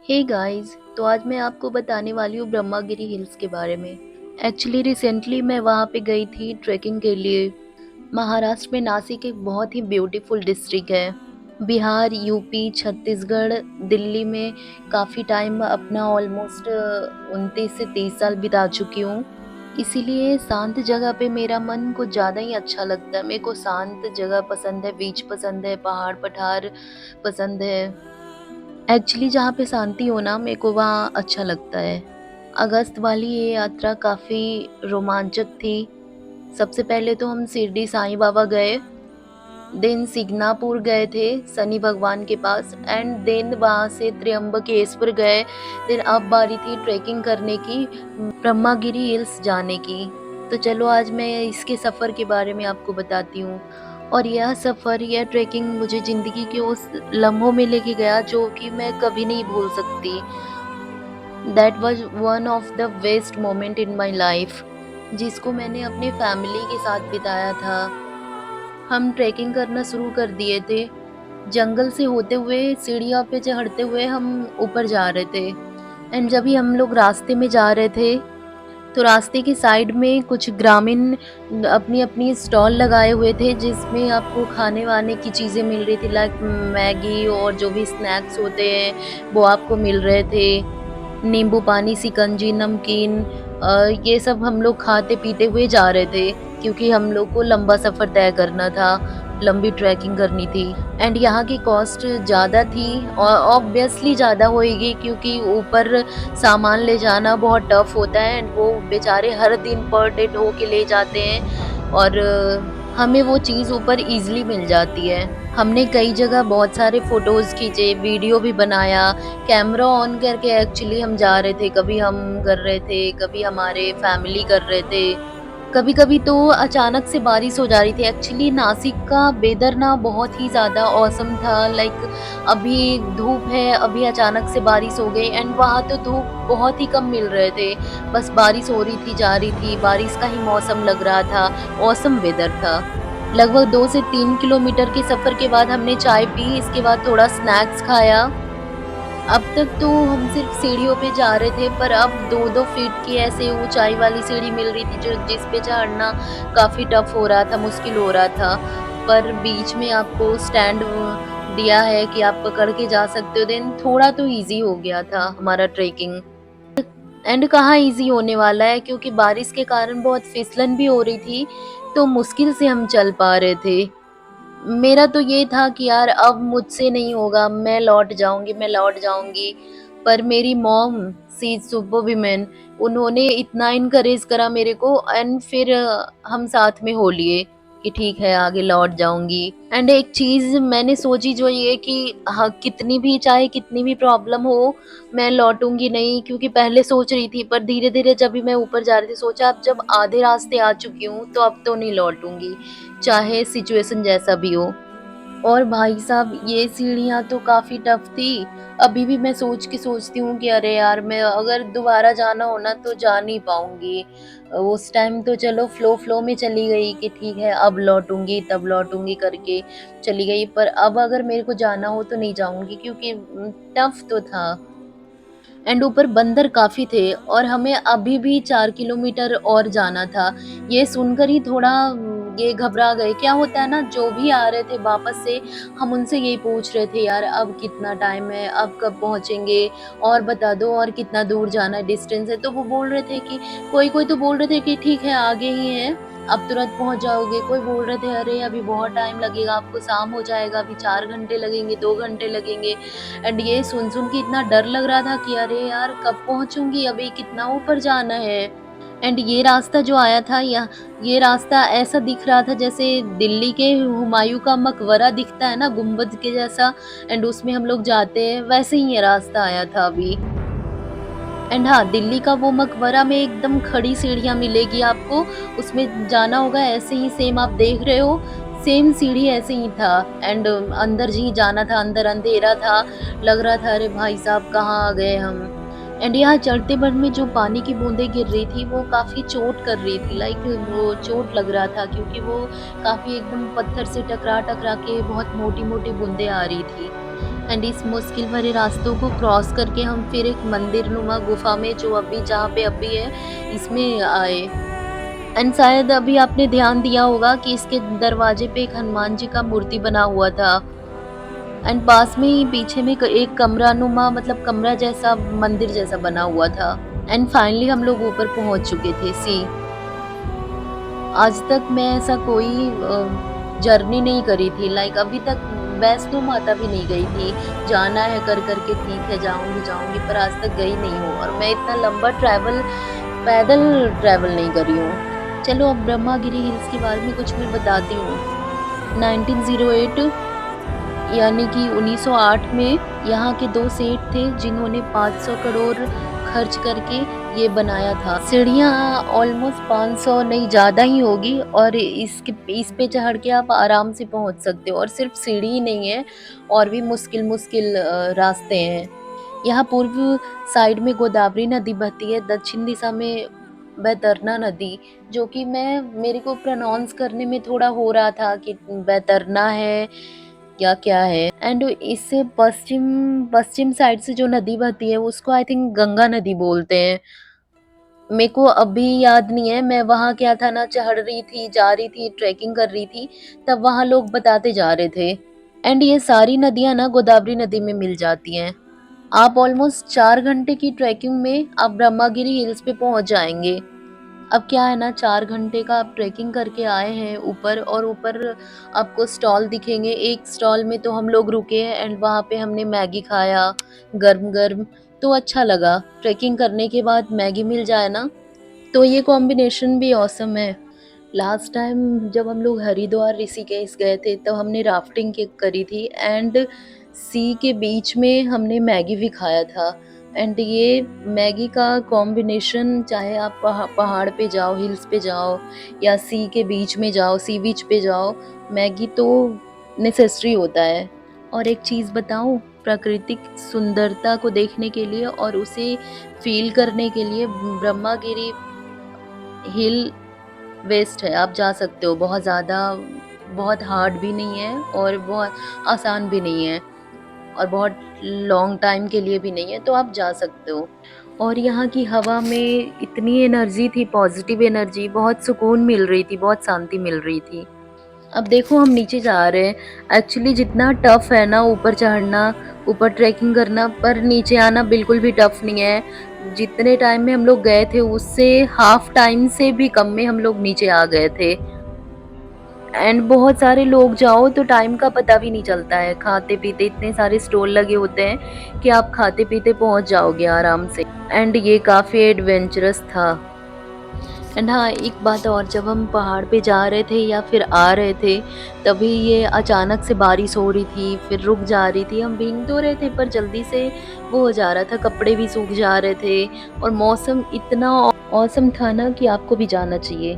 Hey guys, तो आज मैं आपको बताने वाली हूँ ब्रह्मागिरी हिल्स के बारे में। एक्चुअली रिसेंटली मैं वहाँ पे गई थी ट्रैकिंग के लिए। महाराष्ट्र में नासिक एक बहुत ही ब्यूटीफुल डिस्ट्रिक्ट है। बिहार, यूपी, छत्तीसगढ़, दिल्ली में काफ़ी टाइम अपना ऑलमोस्ट 29 से 30 साल बिता चुकी हूँ। इसीलिए शांत जगह पे मेरा मन कुछ ज़्यादा ही अच्छा लगता है। मेरे को शांत जगह पसंद है, बीच पसंद है, पहाड़-पठार पसंद है। एक्चुअली जहाँ पे शांति हो ना मेरे को वहाँ अच्छा लगता है। अगस्त वाली ये यात्रा काफ़ी रोमांचक थी। सबसे पहले तो हम शिरडी साईं बाबा गए, देन सिग्नापुर गए थे शनि भगवान के पास एंड देन वहाँ से त्र्यंबकेश्वर गए। देन अब बारी थी ट्रेकिंग करने की, ब्रह्मागिरी हिल्स जाने की। तो चलो आज मैं इसके सफ़र के बारे में आपको बताती हूँ। और यह सफ़र, यह ट्रेकिंग मुझे ज़िंदगी के उस लम्हों में लेके गया जो कि मैं कभी नहीं भूल सकती। That was one of the best moment in my life, जिसको मैंने अपने फैमिली के साथ बिताया था। हम ट्रेकिंग करना शुरू कर दिए थे। जंगल से होते हुए सीढ़ियों पे चढ़ते हुए हम ऊपर जा रहे थे एंड जब भी हम लोग रास्ते में जा रहे थे तो रास्ते की साइड में कुछ ग्रामीण अपनी-अपनी स्टॉल लगाए हुए थे, जिसमें आपको खाने-वाने की चीज़ें मिल रही थी, लाइक मैगी और जो भी स्नैक्स होते हैं, वो आपको मिल रहे थे। नींबू पानी, शिकंजी, नमकीन, ये सब हम लोग खाते-पीते हुए जा रहे थे, क्योंकि हम लोग को लंबा सफ़र तय करना था, लंबी ट्रैकिंग करनी थी। एंड यहाँ की कॉस्ट ज़्यादा थी और ऑब्वियसली ज़्यादा होएगी, क्योंकि ऊपर सामान ले जाना बहुत टफ होता है एंड वो बेचारे हर दिन पर डे ढो के ले जाते हैं और हमें वो चीज़ ऊपर ईज़िली मिल जाती है। हमने कई जगह बहुत सारे फ़ोटोज़ खींचे, वीडियो भी बनाया, कैमरा ऑन करके एक्चुअली हम जा रहे थे, कभी हम कर रहे थे, कभी हमारे फैमिली कर रहे थे। कभी-कभी तो अचानक से बारिश हो जा रही थी। एक्चुअली नासिक का वेदर ना बहुत ही ज़्यादा ऑसम था, लाइक अभी धूप है, अभी अचानक से बारिश हो गई एंड वहाँ तो धूप बहुत ही कम मिल रहे थे। बस बारिश हो रही थी, जा रही थी, बारिश का ही मौसम लग रहा था, ऑसम वेदर था। लगभग 2 से 3 किलोमीटर के सफ़र के बाद हमने चाय पी, इसके बाद थोड़ा स्नैक्स खाया। अब तक तो हम सिर्फ सीढ़ियों पे जा रहे थे, पर अब 2-2 फीट की ऐसे ऊँचाई वाली सीढ़ी मिल रही थी, जो जिस पे चढ़ना काफ़ी टफ हो रहा था, मुश्किल हो रहा था। पर बीच में आपको स्टैंड दिया है कि आप पकड़ के जा सकते हो, देन थोड़ा तो ईज़ी हो गया था हमारा ट्रेकिंग। एंड कहाँ ईज़ी होने वाला है, क्योंकि बारिश के कारण बहुत फिसलन भी हो रही थी, तो मुश्किल से हम चल पा रहे थे। मेरा तो ये था कि यार अब मुझसे नहीं होगा, मैं लौट जाऊँगी। पर मेरी mom, she is super woman, उन्होंने इतना एनकरेज करा मेरे को एंड फिर हम साथ में हो लिए कि ठीक है आगे लौट जाऊँगी। एंड एक चीज़ मैंने सोची जो ये कि हाँ, कितनी भी प्रॉब्लम हो, मैं लौटूँगी नहीं, क्योंकि पहले सोच रही थी, पर धीरे-धीरे जब भी मैं ऊपर जा रही थी सोचा अब जब आधे रास्ते आ चुकी हूँ, तो अब तो नहीं लौटूँगी। चाहे सिचुएशन जैसा भी हो। और भाई साहब ये सीढ़ियाँ तो काफ़ी टफ थी। अभी भी मैं सोच के सोचती हूँ कि अरे यार, मैं अगर दोबारा जाना हो ना तो जा नहीं पाऊँगी। उस टाइम तो चलो फ़्लो में चली गई कि ठीक है अब लौटूँगी, तब लौटूँगी करके चली गई। पर अब अगर मेरे को जाना हो तो नहीं जाऊँगी, क्योंकि टफ तो था। एंड ऊपर बंदर काफ़ी थे और हमें अभी भी 4 किलोमीटर और जाना था। ये सुनकर ही थोड़ा ये घबरा गए। क्या होता है ना, जो भी आ रहे थे वापस से, हम उनसे यही पूछ रहे थे, यार अब कितना टाइम है, अब कब पहुँचेंगे? और बता दो और कितना दूर जाना है, डिस्टेंस है? तो वो बोल रहे थे कि कोई-कोई तो बोल रहे थे कि ठीक है आगे ही है, अब तुरंत पहुँच जाओगे। कोई बोल रहे थे अरे अभी बहुत टाइम लगेगा, आपको शाम हो जाएगा, अभी 4 घंटे लगेंगे, 2 घंटे लगेंगे। एंड ये सुन-सुन के इतना डर लग रहा था कि अरे यार कब पहुँचूँगी, अभी कितना ऊपर जाना है। एंड ये रास्ता जो आया था, ये रास्ता ऐसा दिख रहा था जैसे दिल्ली के हुमायूँ का मकबरा दिखता है ना गुम्बद के जैसा, एंड उसमें हम लोग जाते हैं, वैसे ही ये रास्ता आया था अभी। एंड हाँ, दिल्ली का वो मकबरा में एकदम खड़ी सीढ़ियाँ मिलेगी आपको, उसमें जाना होगा ऐसे ही सेम आप देख रहे हो, सेम सीढ़ी ऐसे ही था। एंड अंदर जी जाना था, अंदर अंधेरा था, लग रहा था अरे भाई साहब कहाँ आ गए हम। एंड यहाँ चढ़ते वक़्त में जो पानी की बूँदें गिर रही थी वो काफ़ी चोट कर रही थी, लाइक वो चोट लग रहा था, क्योंकि वो काफ़ी एकदम पत्थर से टकरा-टकरा के बहुत मोटी-मोटी बूँदें आ रही थी। एंड इस मुश्किल भरे रास्तों को क्रॉस करके हम फिर एक मंदिर नुमा गुफा में, जो अभी जहाँ पे अभी है, इसमें आए। एंड शायद अभी आपने ध्यान दिया होगा कि इसके दरवाजे पे एक हनुमान जी का मूर्ति बना हुआ था। एंड पास में ही पीछे में एक कमरा नुमा, मतलब कमरा जैसा, मंदिर जैसा बना हुआ था। एंड फाइनली हम लोग ऊपर पहुंच चुके थे। सी, आज तक मैं ऐसा कोई जर्नी नहीं करी थी, लाइक अभी तक वैष्णो माता भी नहीं गई थी। जाना है कर करके, ठीक है जाऊंगी जाऊंगी, पर आज तक गई नहीं हूँ, और मैं इतना लंबा ट्रैवल पैदल ट्रैवल नहीं करी हूँ। चलो अब ब्रह्मागिरी हिल्स के बारे में कुछ मैं बताती हूँ। 1908 यानी कि 1908 में यहाँ के 2 सेठ थे जिन्होंने 500 करोड़ खर्च करके ये बनाया था। सीढ़ियाँ ऑलमोस्ट 500 नहीं ज़्यादा ही होगी, और इस पे चढ़ के आप आराम से पहुँच सकते हो, और सिर्फ सीढ़ी ही नहीं है, और भी मुश्किल मुश्किल रास्ते हैं। यहाँ पूर्व साइड में गोदावरी नदी बहती है, दक्षिण दिशा में बैतरना नदी, जो कि मेरे को प्रोनाउंस करने में थोड़ा हो रहा था कि बैतरना है या क्या है। एंड इससे पश्चिम पश्चिम साइड से जो नदी बहती है उसको आई थिंक गंगा नदी बोलते हैं। मेरे को अभी याद नहीं है, मैं वहाँ क्या था ना, चढ़ रही थी, जा रही थी, ट्रैकिंग कर रही थी, तब वहाँ लोग बताते जा रहे थे। एंड ये सारी नदियाँ ना गोदावरी नदी में मिल जाती हैं। आप ऑलमोस्ट 4 घंटे की ट्रैकिंग में आप ब्रह्मागिरी हिल्स पे पहुँच जाएँगे। अब क्या है ना, 4 घंटे का आप ट्रैकिंग करके आए हैं ऊपर, और ऊपर आपको स्टॉल दिखेंगे। एक स्टॉल में तो हम लोग रुके हैं, एंड वहाँ पे हमने मैगी खाया गरम-गरम, तो अच्छा लगा। ट्रैकिंग करने के बाद मैगी मिल जाए ना, तो ये कॉम्बिनेशन भी ऑसम है। लास्ट टाइम जब हम लोग हरिद्वार ऋषिकेश गए थे, तब हमने राफ्टिंग करी थी, एंड सी के बीच में हमने मैगी भी खाया था। एंड ये मैगी का कॉम्बिनेशन, चाहे आप पहाड़ पे जाओ, हिल्स पे जाओ, या सी के बीच में जाओ, सी बीच पे जाओ, मैगी तो नेसेसरी होता है। और एक चीज़ बताऊं, प्राकृतिक सुंदरता को देखने के लिए और उसे फील करने के लिए ब्रह्मागिरी हिल वेस्ट है, आप जा सकते हो। बहुत ज़्यादा, बहुत हार्ड भी नहीं है, और बहुत आसान भी नहीं है, और बहुत लॉन्ग टाइम के लिए भी नहीं है, तो आप जा सकते हो। और यहाँ की हवा में इतनी एनर्जी थी, पॉजिटिव एनर्जी, बहुत सुकून मिल रही थी, बहुत शांति मिल रही थी। अब देखो हम नीचे जा रहे हैं। एक्चुअली जितना टफ है ना ऊपर चढ़ना, ऊपर ट्रैकिंग करना, पर नीचे आना बिल्कुल भी टफ नहीं है। जितने टाइम में हम लोग गए थे उससे हाफ टाइम से भी कम में हम लोग नीचे आ गए थे। एंड बहुत सारे लोग जाओ तो टाइम का पता भी नहीं चलता है, खाते पीते इतने सारे स्टॉल लगे होते हैं कि आप खाते पीते पहुंच जाओगे आराम से। एंड ये काफ़ी एडवेंचरस था। एंड हाँ, एक बात और, जब हम पहाड़ पे जा रहे थे या फिर आ रहे थे, तभी ये अचानक से बारिश हो रही थी, फिर रुक जा रही थी। हम भीग तो रहे थे, पर जल्दी से वो हो जा रहा था, कपड़े भी सूख जा रहे थे, और मौसम इतना औसम था ना कि आपको भी जाना चाहिए।